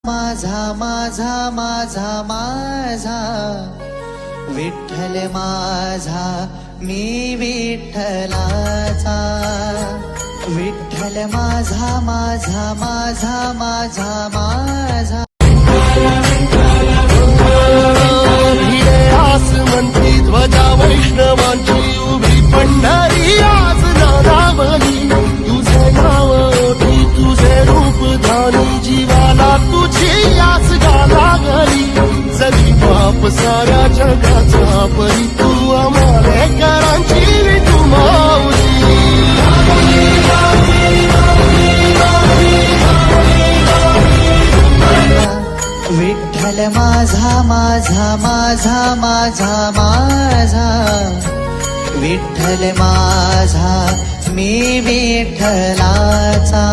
माझा माझा माझा माझा विठ्ठल माझा मी विठ्ठलाचा विठ्ठल माझा माझा माझा माझा माझा आसमंती ध्वजा वैष्णवांची उभी पंढरी आज नादावली तुझे नाव ओठी तुझे रूप धानी जीवाला तुझी आस लागली जगी बाप साऱ्या जगाचा परी तू आम्हालेकरांची विठू माऊली विठ्ठल माझा माझा माझा माझा माझा विठ्ठल माझा मी विठ्ठलाचा